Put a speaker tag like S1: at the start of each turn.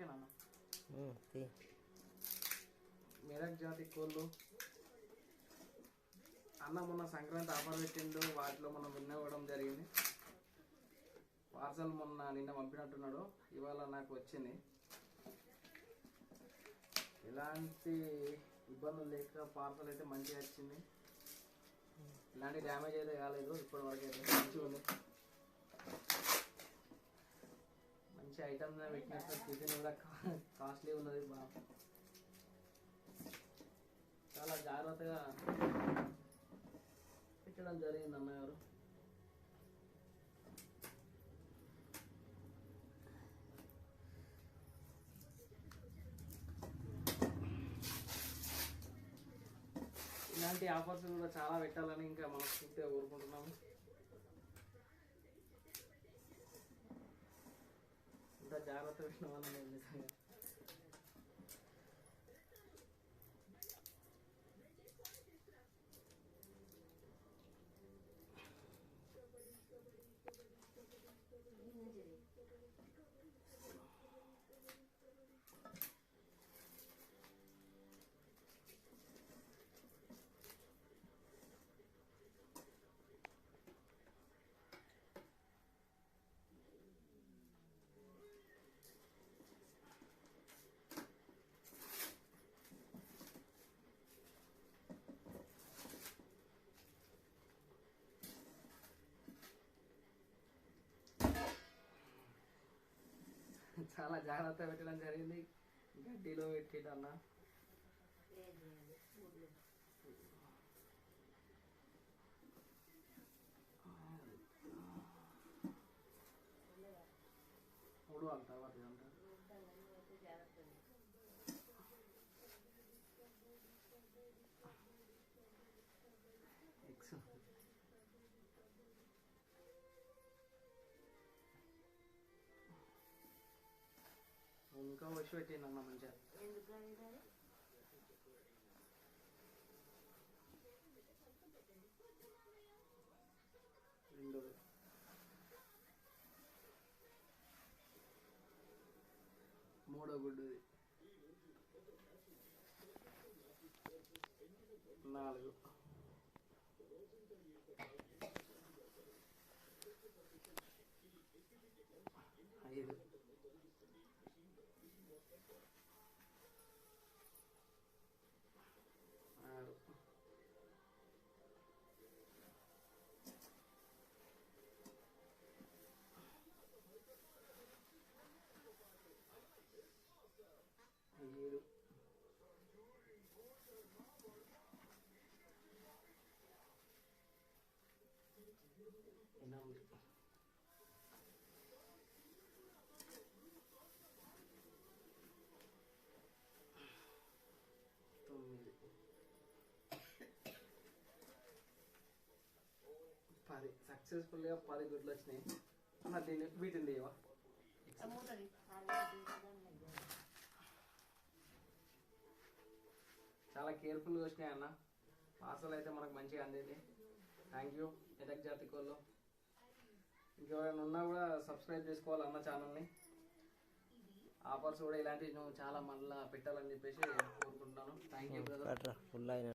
S1: ఓకేనా మెదక్ జాతి కోళ్ళు అన్న మొన్న సంక్రాంతి ఆఫర్ పెట్టిండు, వాటిలో మనం విన్ అవ్వడం జరిగింది. పార్సల్ మొన్న నిన్న పంపినట్టున్నాడు, ఇవాళ నాకు వచ్చింది. ఎలాంటి ఇబ్బందులు లేక పార్సల్ అయితే మంచిగా వచ్చింది. ఇలాంటి డ్యామేజ్ అయితే కాలేదు ఇప్పటి వరకు అయితే మంచిగా ఉంది. మంచి ఐటమ్స్ పెట్టినట్టు టిఫిన్ కూడా కాస్ట్లీ ఉన్నది. చాలా జాగ్రత్తగా పెట్టడం జరిగింది అన్నగారు. ఇలాంటి ఆఫర్స్ కూడా చాలా పెట్టాలని ఇంకా మనస్ఫూర్తిగా కోరుకుంటున్నాము. ఇంత జాగ్రత్త పెట్టినామని నేను నిజంగా చాలా జాగ్రత్త పెట్టడం జరిగింది. గడ్డిలో పెట్టిడన్న మూడు వాళ్ళ తర్వాత అంటారు. ఎక్స్ ఇంకా వచ్చి పెట్టింది అన్న మంచిగా. రెండోది మూడో గుడ్డుది 4 5 6 7 8 9 10 సక్సెస్ఫుల్గా 10 గుడ్లు వచ్చినాయి అన్న. దీన్ని వీటిని లేవా చాలా కేర్ఫుల్గా వచ్చినాయి అన్న. పార్సల్ అయితే మనకు మంచిగా అందింది. థ్యాంక్ యూ మెదక్ జాతి కోళ్ళు. ఇంకెవరైనా ఉన్నా కూడా సబ్స్క్రైబ్ చేసుకోవాలి అన్న ఛానల్ని. ఆఫర్స్ కూడా ఇలాంటివి నువ్వు చాలా మళ్ళీ పెట్టాలని చెప్పేసి కోరుకుంటున్నాను. Thank you brother.